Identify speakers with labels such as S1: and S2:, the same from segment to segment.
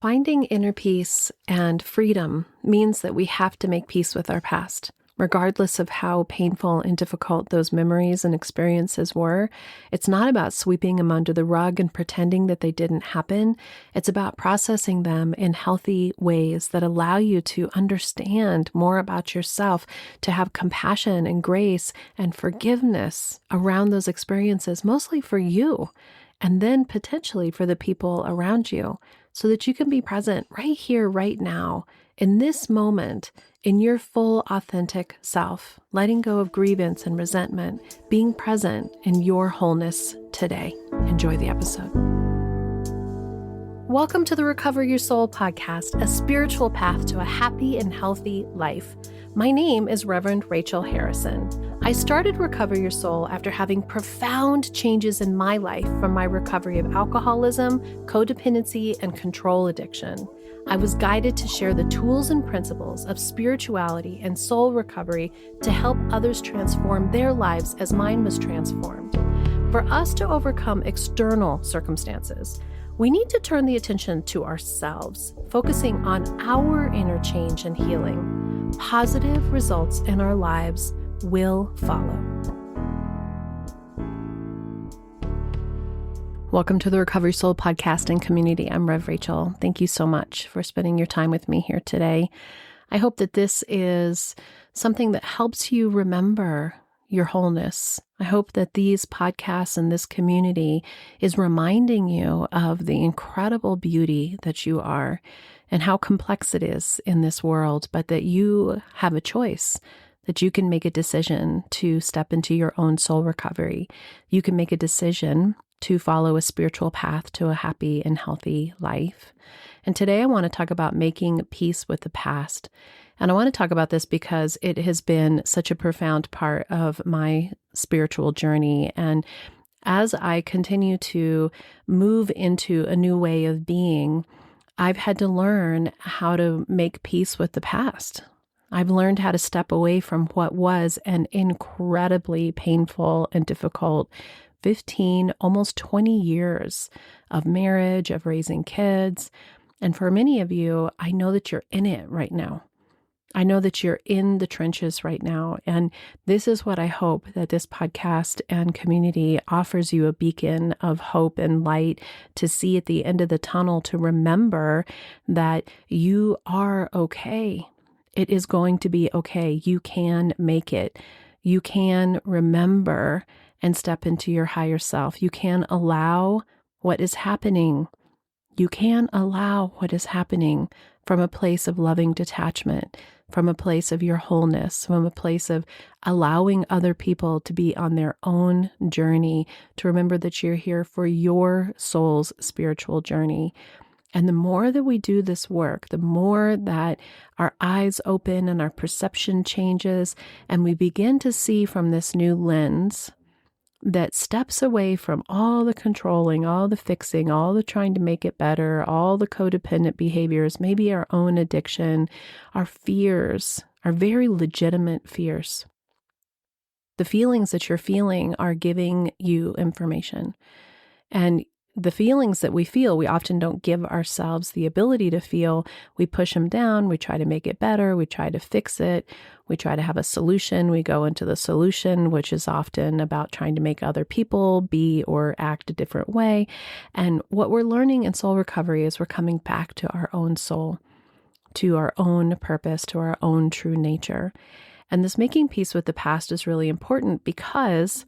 S1: Finding inner peace and freedom means that we have to make peace with our past. Regardless of how painful and difficult those memories and experiences were, it's not about sweeping them under the rug and pretending that they didn't happen. It's about processing them in healthy ways that allow you to understand more about yourself, to have compassion and grace and forgiveness around those experiences, mostly for you, and then potentially for the people around you, so that you can be present right here, right now, in this moment, in your full, authentic self, letting go of grievance and resentment, being present in your wholeness today. Enjoy the episode. Welcome to the Recover Your Soul podcast, a spiritual path to a happy and healthy life. My name is Reverend Rachel Harrison. I started Recover Your Soul after having profound changes in my life from my recovery of alcoholism, codependency, and control addiction. I was guided to share the tools and principles of spirituality and soul recovery to help others transform their lives as mine was transformed. For us to overcome external circumstances, we need to turn the attention to ourselves, focusing on our inner change and healing. Positive results in our lives will follow. Welcome to the Recover Your Soul podcast and community. I'm Rev Rachel. Thank you so much for spending your time with me here today. I hope that this is something that helps you remember your wholeness. I hope that these podcasts and this community is reminding you of the incredible beauty that you are and how complex it is in this world, but that you have a choice, that you can make a decision to step into your own soul recovery. You can make a decision to follow a spiritual path to a happy and healthy life. And today I want to talk about making peace with the past. And I want to talk about this because it has been such a profound part of my spiritual journey. And as I continue to move into a new way of being, I've had to learn how to make peace with the past. I've learned how to step away from what was an incredibly painful and difficult 15, almost 20 years of marriage, of raising kids. And for many of you, I know that you're in it right now. I know that you're in the trenches right now. And this is what I hope that this podcast and community offers you, a beacon of hope and light to see at the end of the tunnel, to remember that you are okay. It is going to be okay. You can make it. You can remember and step into your higher self. You can allow what is happening. You can allow what is happening from a place of loving detachment, from a place of your wholeness, from a place of allowing other people to be on their own journey, to remember that you're here for your soul's spiritual journey. And the more that we do this work, the more that our eyes open and our perception changes, and we begin to see from this new lens that steps away from all the controlling, all the fixing, all the trying to make it better, all the codependent behaviors, maybe our own addiction, our fears, our very legitimate fears. The feelings that you're feeling are giving you information. And the feelings that we feel, we often don't give ourselves the ability to feel. We push them down. We try to make it better. We try to fix it. We try to have a solution. We go into the solution, which is often about trying to make other people be or act a different way. And what we're learning in soul recovery is we're coming back to our own soul, to our own purpose, to our own true nature. And this making peace with the past is really important because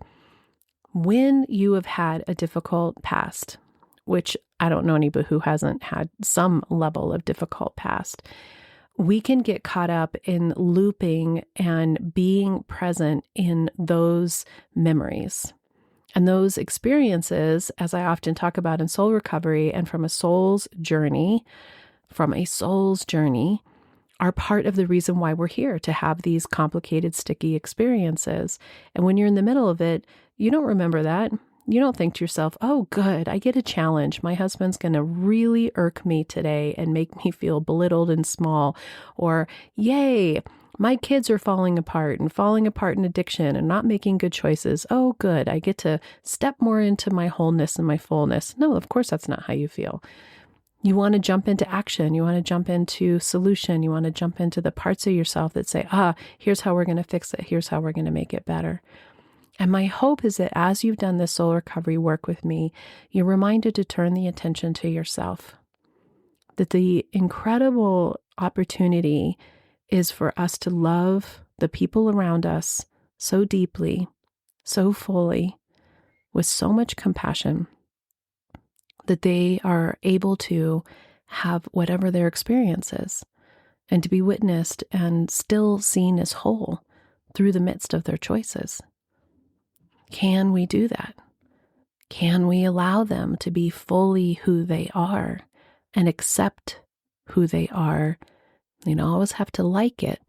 S1: when you have had a difficult past, which I don't know anybody who hasn't had some level of difficult past, we can get caught up in looping and being present in those memories. And those experiences, as I often talk about in soul recovery and from a soul's journey, are part of the reason why we're here, to have these complicated, sticky experiences. And when you're in the middle of it, you don't remember that. You don't think to yourself, oh, good, I get a challenge. My husband's going to really irk me today and make me feel belittled and small. Or, yay, my kids are falling apart in addiction and not making good choices. Oh, good, I get to step more into my wholeness and my fullness. No, of course, that's not how you feel. You want to jump into action. You want to jump into solution. You want to jump into the parts of yourself that say, here's how we're going to fix it. Here's how we're going to make it better. And my hope is that as you've done this soul recovery work with me, you're reminded to turn the attention to yourself. That the incredible opportunity is for us to love the people around us so deeply, so fully, with so much compassion, that they are able to have whatever their experience is, and to be witnessed and still seen as whole through the midst of their choices. Can we do that? Can we allow them to be fully who they are and accept who they are? You don't always have to like it,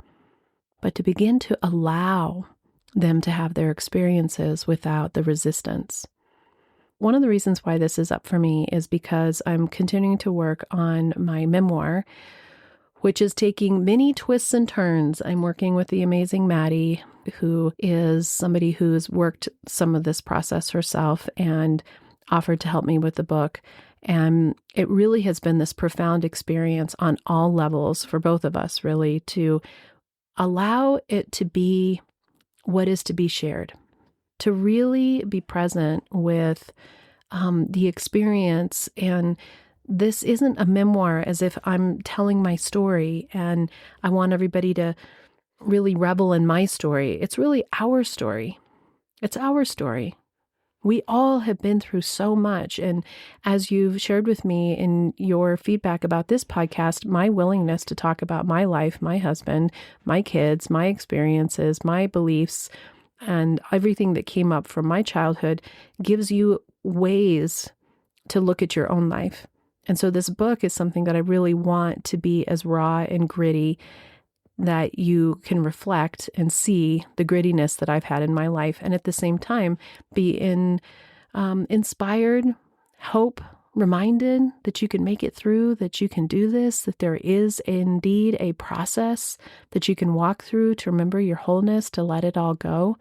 S1: but to begin to allow them to have their experiences without the resistance. One of the reasons why this is up for me is because I'm continuing to work on my memoir, which is taking many twists and turns. I'm working with the amazing Maddie, who is somebody who's worked some of this process herself and offered to help me with the book. And it really has been this profound experience on all levels for both of us, really, to allow it to be what is to be shared, to really be present with the experience. And this isn't a memoir as if I'm telling my story and I want everybody to really revel in my story. It's really our story. It's our story. We all have been through so much. And as you've shared with me in your feedback about this podcast, my willingness to talk about my life, my husband, my kids, my experiences, my beliefs, and everything that came up from my childhood gives you ways to look at your own life. And so this book is something that I really want to be as raw and gritty, that you can reflect and see the grittiness that I've had in my life, and at the same time be inspired, hope, reminded that you can make it through, that you can do this, that there is indeed a process that you can walk through to remember your wholeness, to let it all go.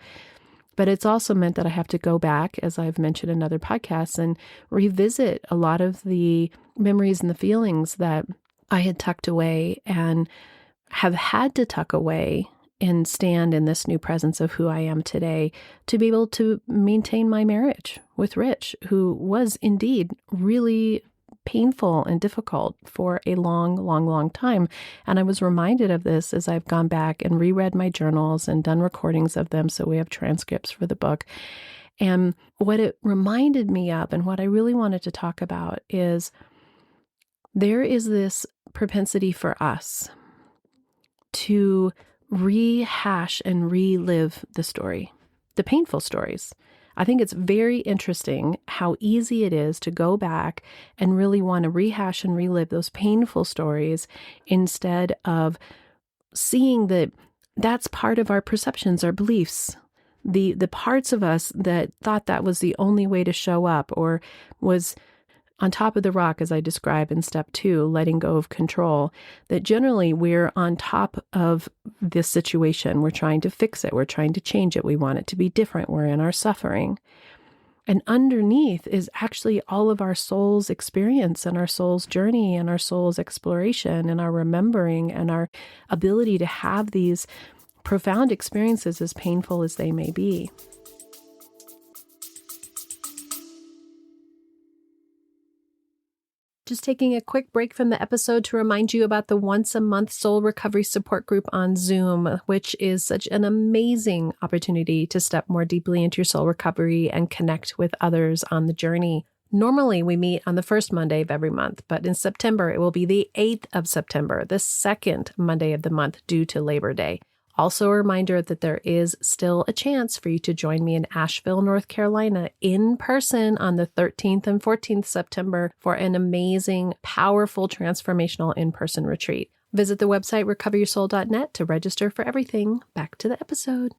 S1: But it's also meant that I have to go back, as I've mentioned in other podcasts, and revisit a lot of the memories and the feelings that I had tucked away and have had to tuck away and stand in this new presence of who I am today, to be able to maintain my marriage with Rich, who was indeed really painful and difficult for a long, long, long time. And I was reminded of this as I've gone back and reread my journals and done recordings of them. So we have transcripts for the book. And what it reminded me of, and what I really wanted to talk about, is there is this propensity for us to rehash and relive the story, the painful stories. I think it's very interesting how easy it is to go back and really want to rehash and relive those painful stories instead of seeing that that's part of our perceptions, our beliefs, the parts of us that thought that was the only way to show up, or was on top of the rock, as I describe in step 2, letting go of control, that generally we're on top of this situation. We're trying to fix it. We're trying to change it. We want it to be different. We're in our suffering. And underneath is actually all of our soul's experience and our soul's journey and our soul's exploration and our remembering and our ability to have these profound experiences, as painful as they may be. Just taking a quick break from the episode to remind you about the once-a-month Soul Recovery Support Group on Zoom, which is such an amazing opportunity to step more deeply into your soul recovery and connect with others on the journey. Normally, we meet on the first Monday of every month, but in September, it will be the 8th of September, the second Monday of the month due to Labor Day. Also a reminder that there is still a chance for you to join me in Asheville, North Carolina in person on the 13th and 14th September for an amazing, powerful, transformational in-person retreat. Visit the website recoveryoursoul.net to register for everything. Back to the episode.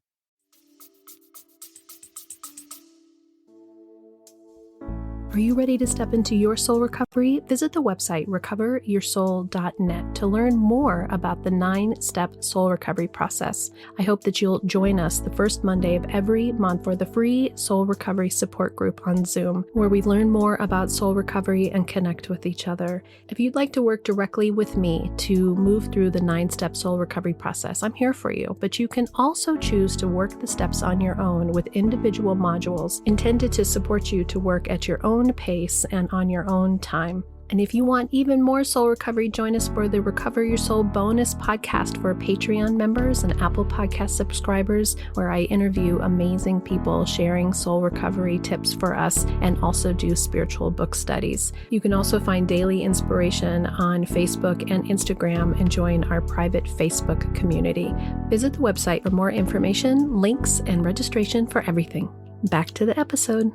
S1: Are you ready to step into your soul recovery? Visit the website recoveryoursoul.net to learn more about the 9-step soul recovery process. I hope that you'll join us the first Monday of every month for the free soul recovery support group on Zoom, where we learn more about soul recovery and connect with each other. If you'd like to work directly with me to move through the 9-step soul recovery process, I'm here for you, but you can also choose to work the steps on your own with individual modules intended to support you to work at your own pace and on your own time. And if you want even more soul recovery, join us for the Recover Your Soul bonus podcast for Patreon members and Apple Podcast subscribers, where I interview amazing people sharing soul recovery tips for us and also do spiritual book studies. You can also find daily inspiration on Facebook and Instagram and join our private Facebook community. Visit the website for more information, links, and registration for everything. Back to the episode.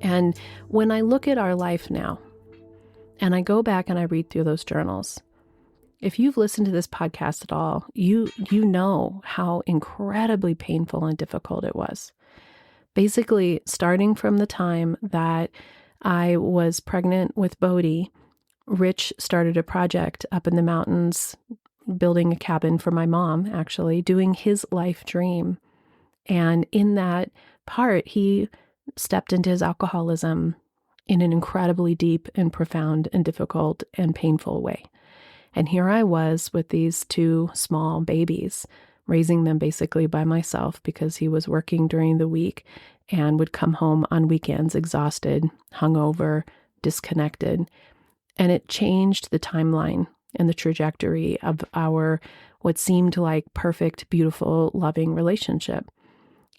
S1: And when I look at our life now, and I go back and I read through those journals, if you've listened to this podcast at all, you know how incredibly painful and difficult it was. Basically, starting from the time that I was pregnant with Bodhi, Rich started a project up in the mountains, building a cabin for my mom, actually, doing his life dream. And in that part, he stepped into his alcoholism in an incredibly deep and profound and difficult and painful way. And here I was with these 2 small babies, raising them basically by myself because he was working during the week and would come home on weekends exhausted, hungover, disconnected. And it changed the timeline and the trajectory of our what seemed like perfect, beautiful, loving relationship.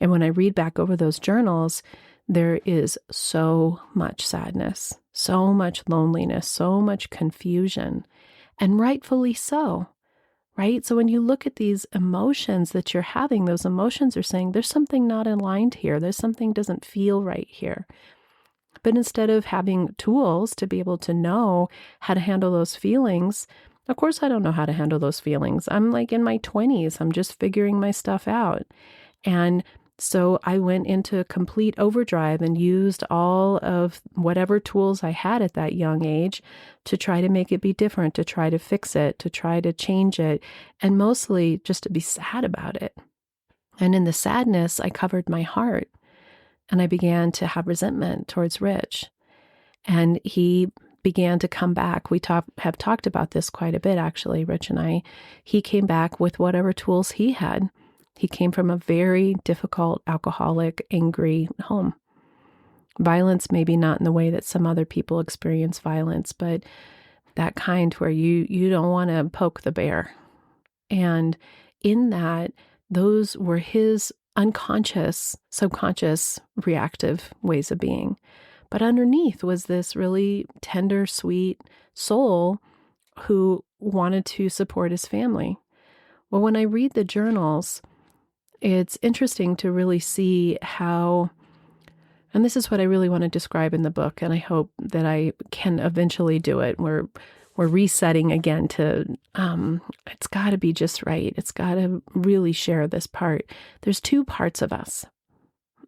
S1: And when I read back over those journals, there is so much sadness, so much loneliness, so much confusion, and rightfully so, right? So when you look at these emotions that you're having, those emotions are saying there's something not aligned here. There's something doesn't feel right here. But instead of having tools to be able to know how to handle those feelings, of course I don't know how to handle those feelings. I'm like in my 20s. I'm just figuring my stuff out. And so I went into complete overdrive and used all of whatever tools I had at that young age to try to make it be different, to try to fix it, to try to change it, and mostly just to be sad about it. And in the sadness, I covered my heart and I began to have resentment towards Rich. And he began to come back. We have talked about this quite a bit, actually, Rich and I. He came back with whatever tools he had. He came from a very difficult, alcoholic, angry home. Violence, maybe not in the way that some other people experience violence, but that kind where you don't want to poke the bear. And in that, those were his unconscious, subconscious, reactive ways of being. But underneath was this really tender, sweet soul who wanted to support his family. Well, when I read the journals, it's interesting to really see how, and this is what I really want to describe in the book, and I hope that I can eventually do it. We're resetting again to, it's got to be just right. It's got to really share this part. There's 2 parts of us.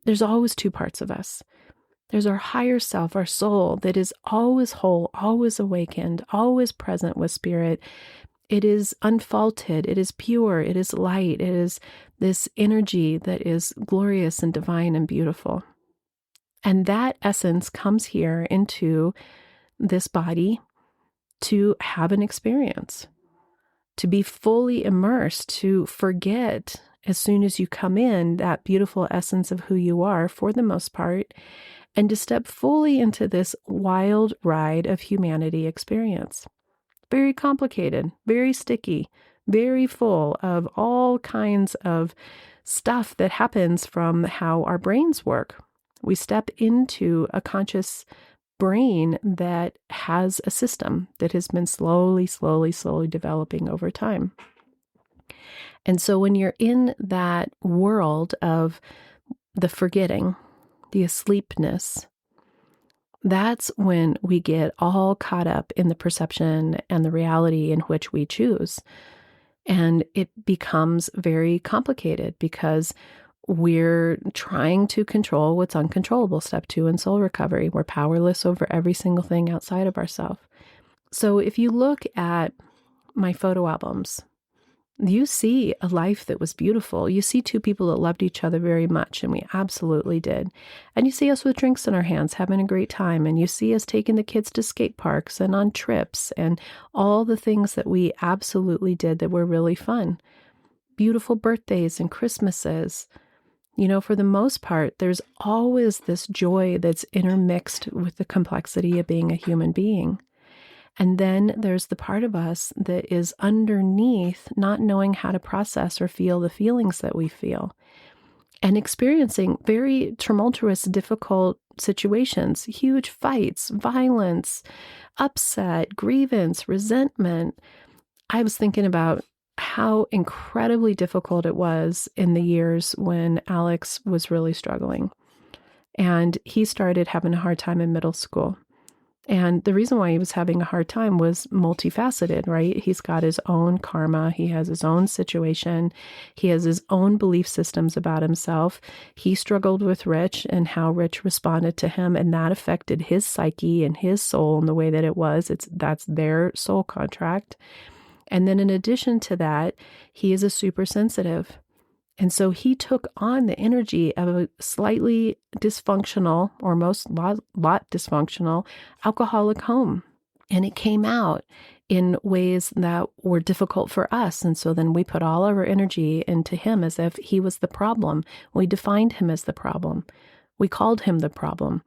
S1: There's always 2 parts of us. There's our higher self, our soul, that is always whole, always awakened, always present with spirit. It is unfaulted. It is pure. It is light. It is this energy that is glorious and divine and beautiful. And that essence comes here into this body to have an experience, to be fully immersed, to forget as soon as you come in that beautiful essence of who you are for the most part, and to step fully into this wild ride of humanity experience. Very complicated, very sticky, very full of all kinds of stuff that happens from how our brains work. We step into a conscious brain that has a system that has been slowly developing over time. And so when you're in that world of the forgetting, the asleepness, that's when we get all caught up in the perception and the reality in which we choose. And it becomes very complicated because we're trying to control what's uncontrollable. Step 2 in soul recovery. We're powerless over every single thing outside of ourselves. So if you look at my photo albums, you see a life that was beautiful. You see two people that loved each other very much, and we absolutely did. And you see us with drinks in our hands, having a great time. And you see us taking the kids to skate parks and on trips and all the things that we absolutely did that were really fun. Beautiful birthdays and Christmases. For the most part, there's always this joy that's intermixed with the complexity of being a human being. And then there's the part of us that is underneath not knowing how to process or feel the feelings that we feel and experiencing very tumultuous, difficult situations, huge fights, violence, upset, grievance, resentment. I was thinking about how incredibly difficult it was in the years when Alex was really struggling. And he started having a hard time in middle school. And the reason why he was having a hard time was multifaceted, right? He's got his own karma. He has his own situation. He has his own belief systems about himself. He struggled with Rich and how Rich responded to him, and that affected his psyche and his soul in the way that it was. That's their soul contract. And then in addition to that, he is a super sensitive. And so he took on the energy of a slightly dysfunctional, or lot dysfunctional, alcoholic home. And it came out in ways that were difficult for us. And so then we put all of our energy into him as if he was the problem. We defined him as the problem. We called him the problem.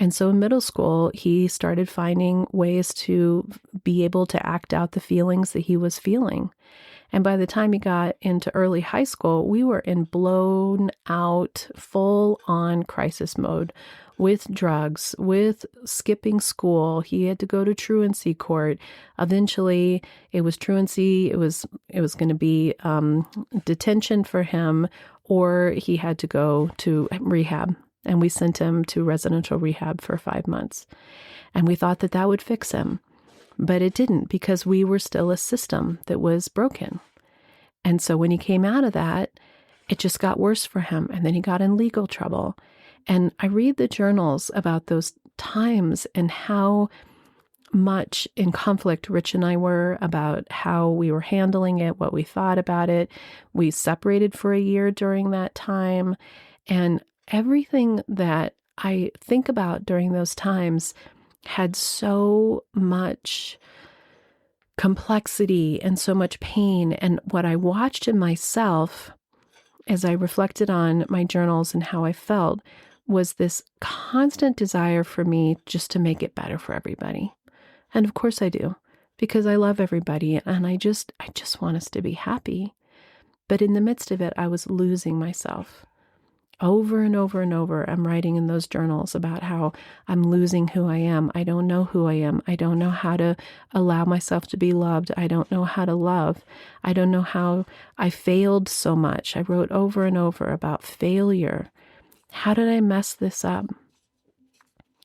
S1: And so in middle school, he started finding ways to be able to act out the feelings that he was feeling. And by the time he got into early high school, we were in blown out, full on crisis mode with drugs, with skipping school. He had to go to truancy court. Eventually, it was truancy. It was going to be detention for him, or he had to go to rehab. And we sent him to residential rehab for 5 months. And we thought that would fix him. But it didn't, because we were still a system that was broken. And so when he came out of that, it just got worse for him. And then he got in legal trouble. And I read the journals about those times and how much in conflict Rich and I were about how we were handling it, what we thought about it. We separated for a year during that time. And everything that I think about during those times had so much complexity and so much pain. And what I watched in myself as I reflected on my journals and how I felt was this constant desire for me just to make it better for everybody. And of course I do, because I love everybody and I just want us to be happy. But in the midst of it, I was losing myself. Over and over and over, I'm writing in those journals about how I'm losing who I am. I don't know who I am. I don't know how to allow myself to be loved. I don't know how to love. I don't know how I failed so much. I wrote over and over about failure. How did I mess this up?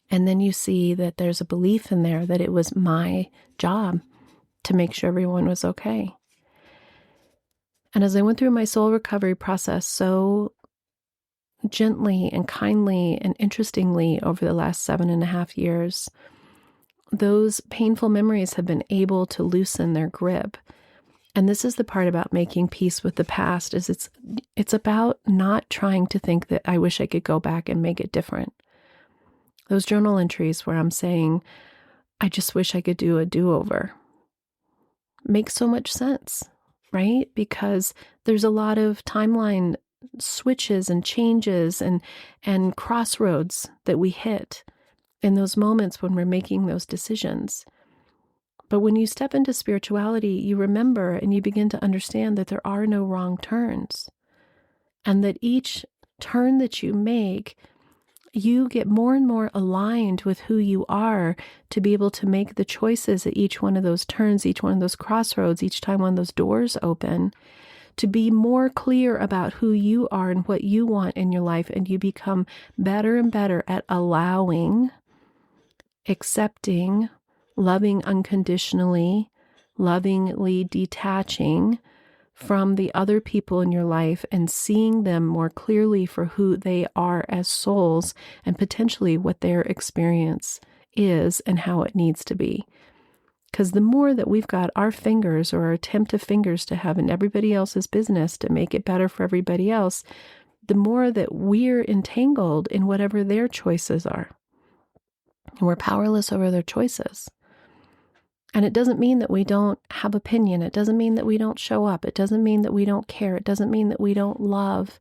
S1: And then you see that there's a belief in there that it was my job to make sure everyone was okay. And as I went through my soul recovery process so gently and kindly and interestingly over the last 7.5 years, those painful memories have been able to loosen their grip. And this is the part about making peace with the past, is it's about not trying to think that I wish I could go back and make it different. Those journal entries where I'm saying, I just wish I could do a do-over, makes so much sense, right? Because there's a lot of timeline switches and changes and crossroads that we hit in those moments when we're making those decisions. But when you step into spirituality, you remember and you begin to understand that there are no wrong turns, and that each turn that you make, you get more and more aligned with who you are to be able to make the choices at each one of those turns, each one of those crossroads, each time one of those doors open, to be more clear about who you are and what you want in your life. And you become better and better at allowing, accepting, loving unconditionally, lovingly detaching from the other people in your life and seeing them more clearly for who they are as souls and potentially what their experience is and how it needs to be. Because the more that we've got our fingers or our attempt of fingers to have in everybody else's business to make it better for everybody else, the more that we're entangled in whatever their choices are. And we're powerless over their choices. And it doesn't mean that we don't have opinion. It doesn't mean that we don't show up. It doesn't mean that we don't care. It doesn't mean that we don't love.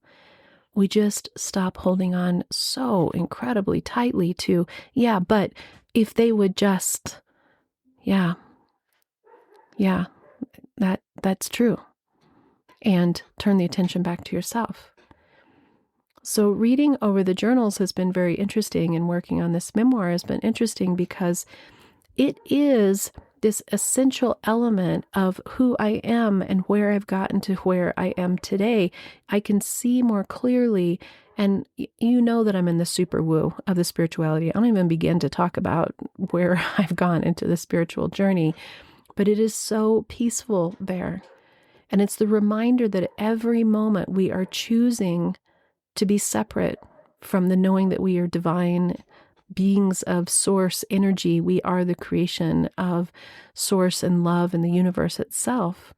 S1: We just stop holding on so incredibly tightly to, yeah, but if they would just, yeah, that's true. And turn the attention back to yourself. So reading over the journals has been very interesting, and working on this memoir has been interesting because it is this essential element of who I am and where I've gotten to where I am today. I can see more clearly, and you know that I'm in the super woo of the spirituality. I don't even begin to talk about where I've gone into the spiritual journey, but it is so peaceful there. And it's the reminder that at every moment we are choosing to be separate from the knowing that we are divine beings of source energy. We are the creation of source and love in the universe itself.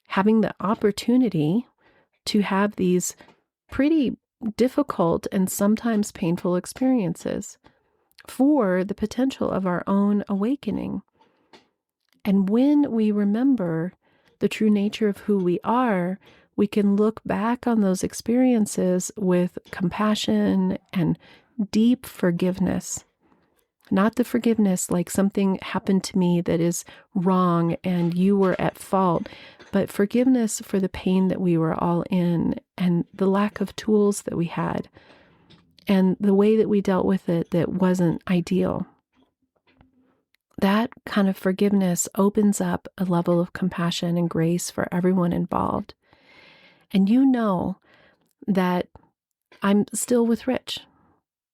S1: Having the opportunity to have these pretty difficult and sometimes painful experiences for the potential of our own awakening. And when we remember the true nature of who we are, we can look back on those experiences with compassion and deep forgiveness. Not the forgiveness like something happened to me that is wrong and you were at fault, but forgiveness for the pain that we were all in and the lack of tools that we had and the way that we dealt with it that wasn't ideal. That kind of forgiveness opens up a level of compassion and grace for everyone involved. And you know that I'm still with Rich.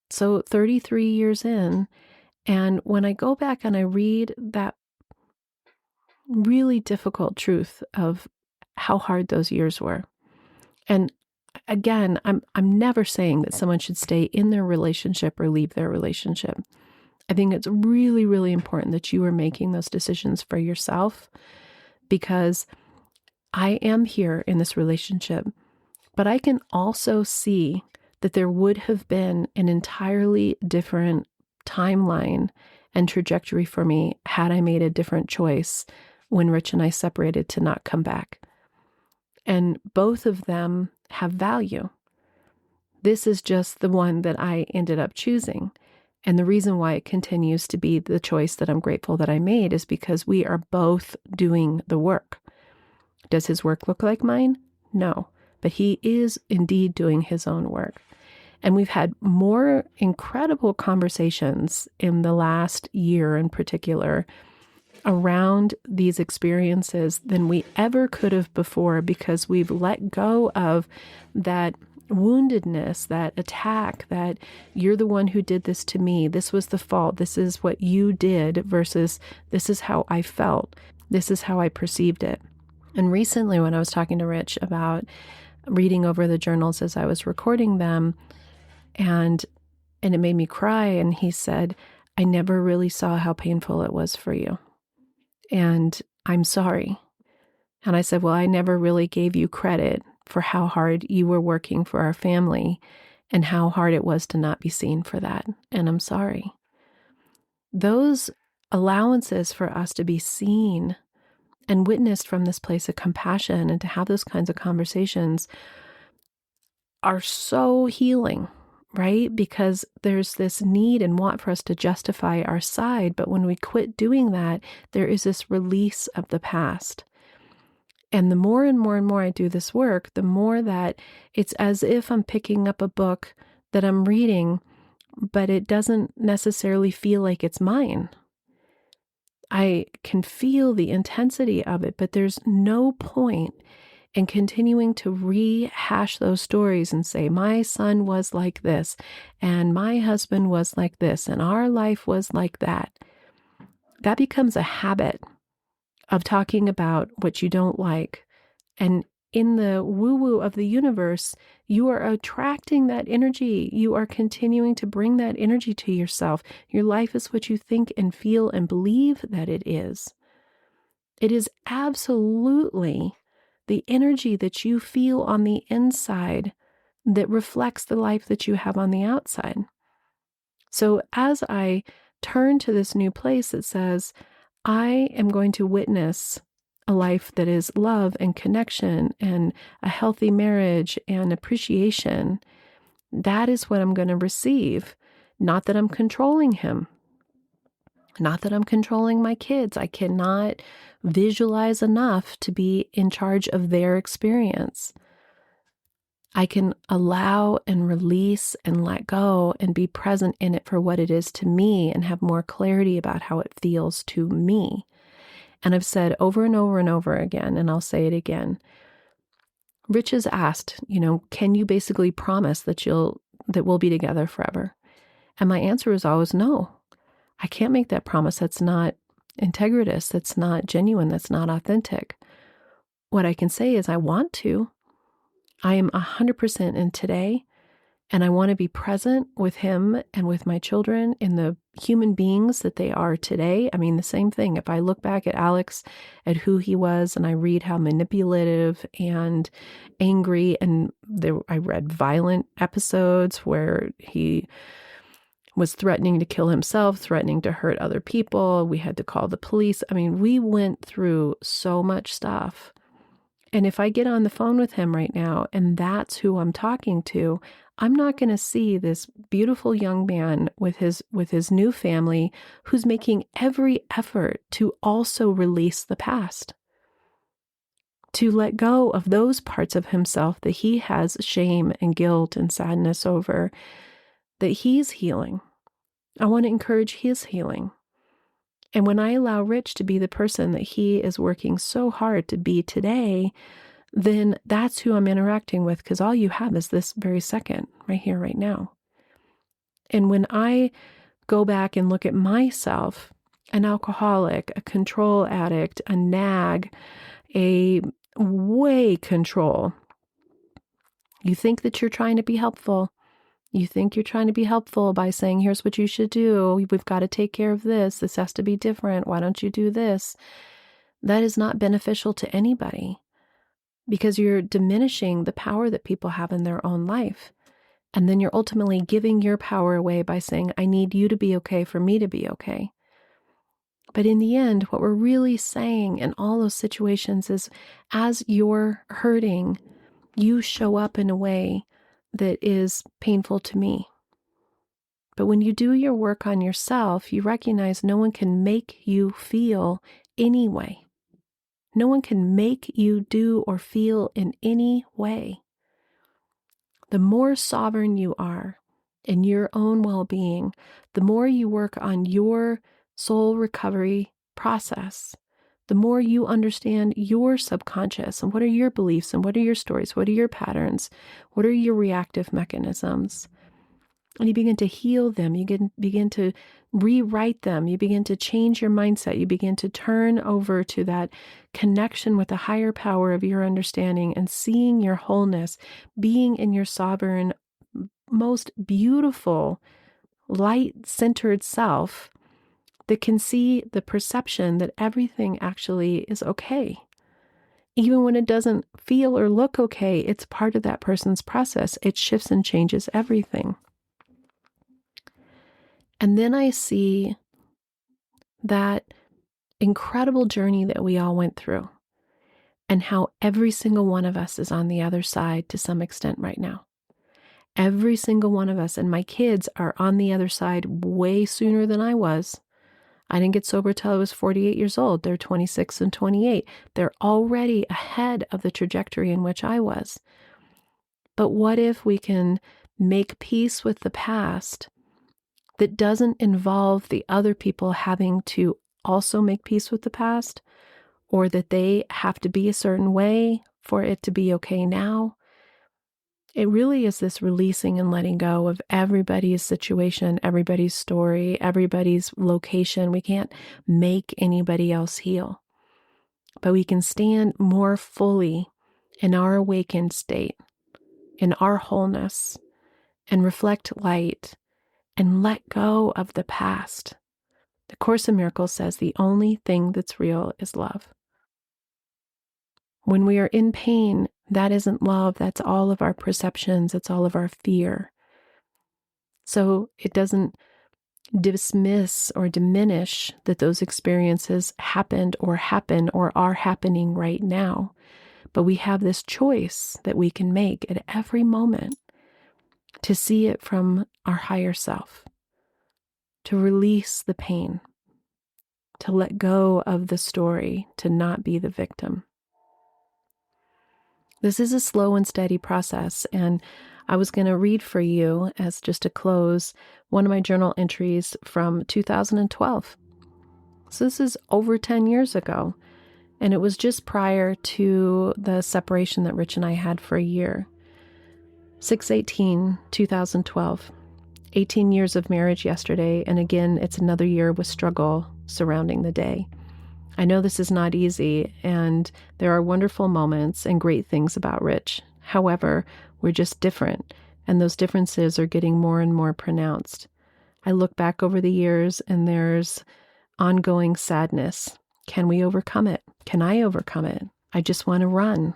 S1: So 33 years in, and when I go back and I read that really difficult truth of how hard those years were, and again, I'm never saying that someone should stay in their relationship or leave their relationship. I think it's really, really important that you are making those decisions for yourself, because I am here in this relationship, but I can also see that there would have been an entirely different timeline and trajectory for me had I made a different choice when Rich and I separated to not come back. And both of them have value. This is just the one that I ended up choosing. And the reason why it continues to be the choice that I'm grateful that I made is because we are both doing the work. Does his work look like mine? No, but he is indeed doing his own work. And we've had more incredible conversations in the last year in particular around these experiences than we ever could have before, because we've let go of that woundedness, that attack, that you're the one who did this to me. This was the fault. This is what you did versus this is how I felt. This is how I perceived it. And recently when I was talking to Rich about reading over the journals as I was recording them, and it made me cry. And he said, I never really saw how painful it was for you. And I'm sorry. And I said, well, I never really gave you credit for how hard you were working for our family and how hard it was to not be seen for that. And I'm sorry. Those allowances for us to be seen and witnessed from this place of compassion and to have those kinds of conversations are so healing, right? Because there's this need and want for us to justify our side. But when we quit doing that, there is this release of the past. And the more and more and more I do this work, the more that it's as if I'm picking up a book that I'm reading, but it doesn't necessarily feel like it's mine. I can feel the intensity of it, but there's no point in continuing to rehash those stories and say, my son was like this, and my husband was like this, and our life was like that. That becomes a habit of talking about what you don't like And in the woo-woo of the universe, you are attracting that energy. You are continuing to bring that energy to yourself. Your life is what you think and feel and believe that it is. It is absolutely the energy that you feel on the inside that reflects the life that you have on the outside. So as I turn to this new place that says, I am going to witness a life that is love and connection and a healthy marriage and appreciation, that is what I'm going to receive. Not that I'm controlling him. Not that I'm controlling my kids. I cannot visualize enough to be in charge of their experience. I can allow and release and let go and be present in it for what it is to me and have more clarity about how it feels to me. And I've said over and over and over again, and I'll say it again, Rich has asked, can you basically promise that we'll be together forever? And my answer is always no. I can't make that promise. That's not integritous. That's not genuine. That's not authentic. What I can say is I want to. I am 100% in today, and I want to be present with him and with my children in the human beings that they are today. I mean, the same thing. If I look back at Alex, at who he was, and I read how manipulative and angry, and I read violent episodes where he was threatening to kill himself, threatening to hurt other people. We had to call the police. I mean, we went through so much stuff. And if I get on the phone with him right now and that's who I'm talking to, I'm not going to see this beautiful young man with his new family who's making every effort to also release the past, to let go of those parts of himself that he has shame and guilt and sadness over, that he's healing. I want to encourage his healing. And when I allow Rich to be the person that he is working so hard to be today, then that's who I'm interacting with, because all you have is this very second, right here, right now. And when I go back and look at myself, an alcoholic, a control addict, a nag, a way control, you think that you're trying to be helpful. You think you're trying to be helpful by saying, here's what you should do. We've got to take care of this. This has to be different. Why don't you do this? That is not beneficial to anybody, because you're diminishing the power that people have in their own life. And then you're ultimately giving your power away by saying, I need you to be okay for me to be okay. But in the end, what we're really saying in all those situations is, as you're hurting, you show up in a way that is painful to me. But when you do your work on yourself, you recognize no one can make you feel any way. No one can make you do or feel in any way. The more sovereign you are in your own well-being, the more you work on your soul recovery process, the more you understand your subconscious and what are your beliefs and what are your stories, what are your patterns, what are your reactive mechanisms. And you begin to heal them, you begin to rewrite them, you begin to change your mindset, you begin to turn over to that connection with the higher power of your understanding and seeing your wholeness, being in your sovereign, most beautiful, light-centered self that can see the perception that everything actually is okay. Even when it doesn't feel or look okay, it's part of that person's process. It shifts and changes everything. And then I see that incredible journey that we all went through and how every single one of us is on the other side to some extent right now. Every single one of us, and my kids are on the other side way sooner than I was. I didn't get sober till I was 48 years old. They're 26 and 28. They're already ahead of the trajectory in which I was. But what if we can make peace with the past that doesn't involve the other people having to also make peace with the past, or that they have to be a certain way for it to be okay now? It really is this releasing and letting go of everybody's situation, everybody's story, everybody's location. We can't make anybody else heal, but we can stand more fully in our awakened state, in our wholeness, and reflect light and let go of the past. The Course in Miracles says the only thing that's real is love. When we are in pain, that isn't love. That's all of our perceptions. It's all of our fear. So it doesn't dismiss or diminish that those experiences happened or happen or are happening right now. But we have this choice that we can make at every moment to see it from our higher self, to release the pain, to let go of the story, to not be the victim. This is a slow and steady process, and I was going to read for you, as just a close, one of my journal entries from 2012. So this is over 10 years ago, and it was just prior to the separation that Rich and I had for a year. 6/18/2012. 18 years of marriage yesterday, and again, it's another year with struggle surrounding the day. I know this is not easy, and there are wonderful moments and great things about Rich. However, we're just different, and those differences are getting more and more pronounced. I look back over the years, and there's ongoing sadness. Can we overcome it? Can I overcome it? I just want to run.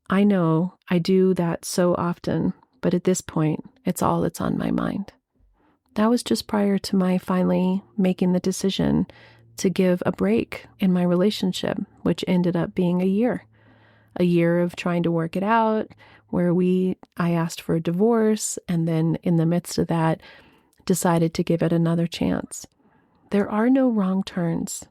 S1: I know I do that so often, but at this point, it's all that's on my mind. That was just prior to my finally making the decision to give a break in my relationship, which ended up being a year of trying to work it out, where I asked for a divorce, and then in the midst of that, decided to give it another chance. There are no wrong turns,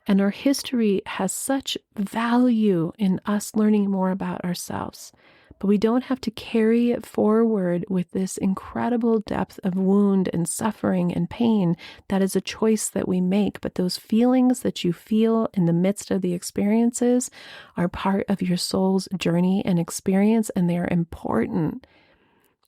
S1: and our history has such value in us learning more about ourselves. But we don't have to carry it forward with this incredible depth of wound and suffering and pain. That is a choice that we make. But those feelings that you feel in the midst of the experiences are part of your soul's journey and experience, and they're important.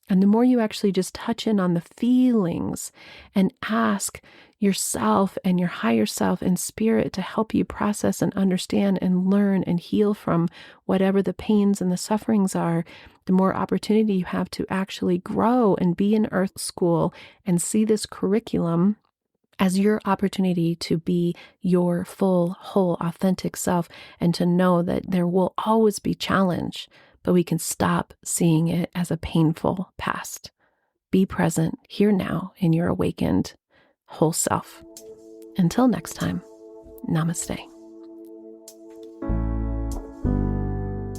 S1: And the more you actually just touch in on the feelings and ask yourself and your higher self and spirit to help you process and understand and learn and heal from whatever the pains and the sufferings are, the more opportunity you have to actually grow and be in Earth School and see this curriculum as your opportunity to be your full, whole, authentic self, and to know that there will always be challenge, but we can stop seeing it as a painful past. Be present here now in your awakened whole self. Until next time, namaste.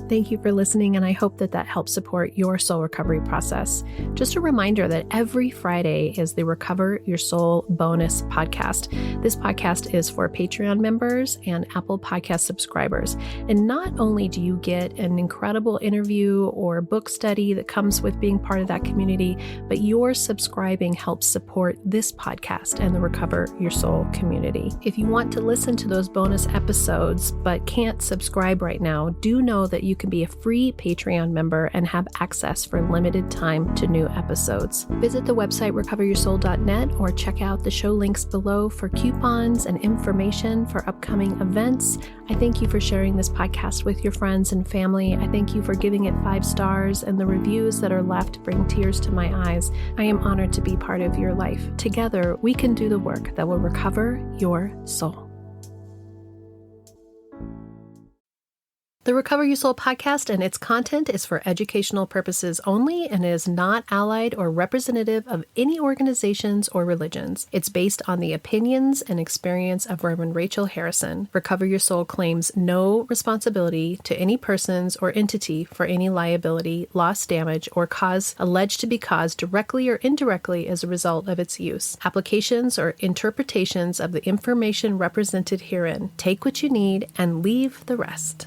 S1: Thank you for listening, and I hope that helps support your soul recovery process. Just a reminder that every Friday is the Recover Your Soul bonus podcast. This podcast is for Patreon members and Apple Podcast subscribers. And not only do you get an incredible interview or book study that comes with being part of that community, but your subscribing helps support this podcast and the Recover Your Soul community. If you want to listen to those bonus episodes but can't subscribe right now, do know that you can be a free Patreon member and have access for limited time to new episodes. Visit the website recoveryoursoul.net or check out the show links below for coupons and information for upcoming events. I thank you for sharing this podcast with your friends and family. I thank you for giving it 5 stars, and the reviews that are left bring tears to my eyes. I am honored to be part of your life. Together, we can do the work that will recover your soul. The Recover Your Soul podcast and its content is for educational purposes only and is not allied or representative of any organizations or religions. It's based on the opinions and experience of Reverend Rachel Harrison. Recover Your Soul claims no responsibility to any persons or entity for any liability, loss, damage, or cause alleged to be caused directly or indirectly as a result of its use. Applications or interpretations of the information represented herein. Take what you need and leave the rest.